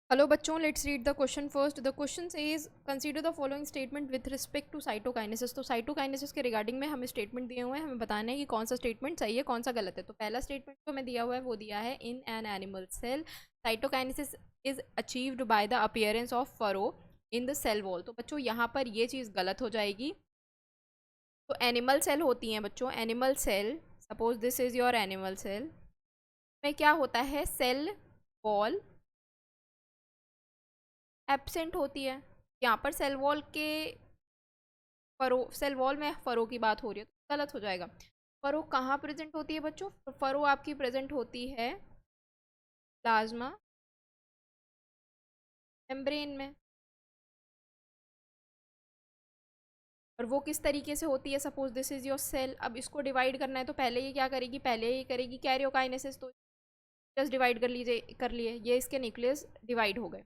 Hello बच्चों, let's read the question first. The question is consider the following statement with respect to cytokinesis. तो cytokinesis के regarding में हमें statement दिए हुए हैं, हमें बताना है कि कौन सा स्टेटमेंट सही है, कौन सा गलत है। तो पहला स्टेटमेंट जो हमें दिया हुआ है वो दिया है, in an animal cell cytokinesis is achieved by the appearance of furrow in the cell wall. तो बच्चों यहाँ पर ये चीज़ गलत हो जाएगी। तो एनिमल सेल होती हैं बच्चों, animal cell, suppose this is your animal cell, में क्या होता है, सेल वॉल एब्सेंट होती है। यहाँ पर सेल वॉल के फरो, सेल वॉल में फरो की बात हो रही है तो गलत हो जाएगा। फरो कहाँ प्रेजेंट होती है बच्चों? फरो आपकी प्रेजेंट होती है प्लाज्मा मेम्ब्रेन में। और वो किस तरीके से होती है? Suppose this is your cell. अब इसको डिवाइड करना है तो पहले ये क्या करेगी, पहले ये करेगी कैरियोकाइनेसिस। तो जस्ट डिवाइड कर लीजिए, कर लिए, ये इसके न्यूक्लियस डिवाइड हो गए।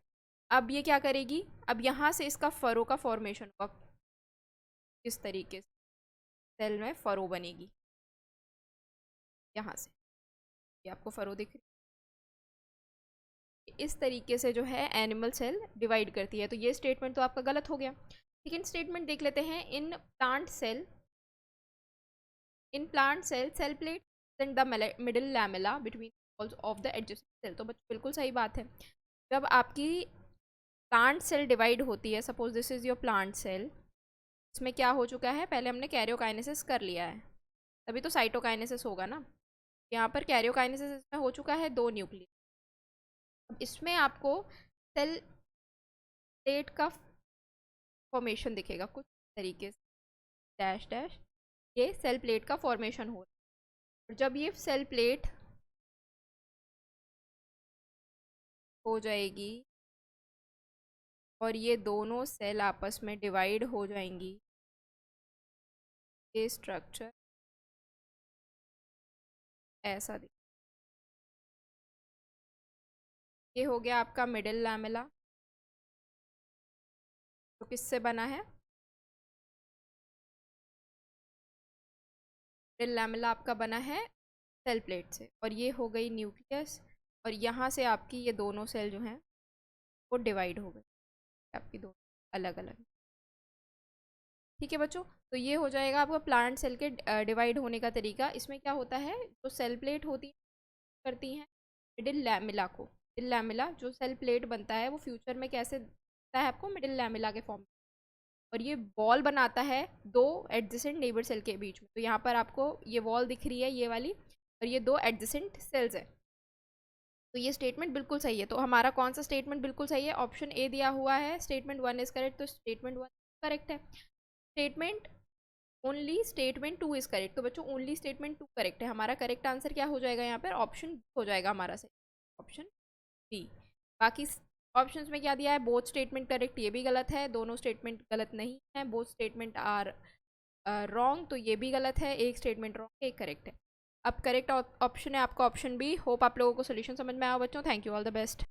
अब ये क्या करेगी, अब यहाँ से इसका फरो का फॉर्मेशन होगा। किस तरीके से सेल में फरो बनेगी, यहाँ से, ये आपको फरो दिख रही है। इस तरीके से जो है एनिमल सेल डिवाइड करती है। तो ये स्टेटमेंट तो आपका गलत हो गया। सेकेंड स्टेटमेंट देख लेते हैं। In plant cell, in plant cell cell plate and the middle lamella between walls of the adjacent cell. तो बच्चों बिल्कुल सही बात है। जब आपकी प्लांट सेल डिवाइड होती है, suppose this is your plant cell, इसमें क्या हो चुका है, पहले हमने कैरियोकाइनेसिस कर लिया है, तभी तो साइटोकाइनेसिस होगा ना। यहाँ पर कैरियोकाइनेसिस इसमें हो चुका है 2 न्यूक्लियस। अब इसमें आपको सेल प्लेट का फॉर्मेशन दिखेगा कुछ तरीके से, डैश डैश, ये सेल प्लेट का फॉर्मेशन हो रहा है। और जब ये सेल प्लेट हो जाएगी और ये दोनों सेल आपस में डिवाइड हो जाएंगी, ये स्ट्रक्चर ऐसा दिख, ये हो गया आपका मिडिल लैमेला। तो किससे बना है? मिडिल लैमेला आपका बना है सेल प्लेट से। और ये हो गई न्यूक्लियस, और यहाँ से आपकी ये दोनों सेल जो हैं वो डिवाइड हो गई, आपकी दोनों अलग अलग। ठीक है बच्चों, तो ये हो जाएगा आपका प्लांट सेल के डिवाइड होने का तरीका। इसमें क्या होता है, जो सेल प्लेट होती करती हैं मिडिल लैमेला को, मिडिल लैमेला जो सेल प्लेट बनता है वो फ्यूचर में कैसे दिखता है आपको, मिडिल लैमेला के फॉर्म। और ये वॉल बनाता है 2 एडजेसेंट नेबर सेल के बीच में। तो यहाँ पर आपको ये वॉल दिख रही है, ये वाली, और ये 2 एडजेसेंट सेल्स है। तो ये स्टेटमेंट बिल्कुल सही है। तो हमारा कौन सा स्टेटमेंट बिल्कुल सही है? ऑप्शन ए दिया हुआ है, स्टेटमेंट 1 इज करेक्ट। तो स्टेटमेंट 1 करेक्ट है। Statement only statement 2 is correct. तो बच्चों ओनली स्टेटमेंट 2 करेक्ट है। हमारा करेक्ट आंसर क्या हो जाएगा यहाँ पर? ऑप्शन हो जाएगा हमारा सही, ऑप्शन बी। बाकी ऑप्शंस में क्या दिया है, बोथ स्टेटमेंट करेक्ट, ये भी गलत है। दोनों स्टेटमेंट गलत नहीं है, बोथ स्टेटमेंट आर रॉन्ग, तो ये भी गलत है। एक स्टेटमेंट रॉन्ग, एक करेक्ट है। अब करेक्ट ऑप्शन है आपका ऑप्शन बी। होप आप लोगों को सोल्यूशन समझ में आया बच्चों। Thank you, all the best.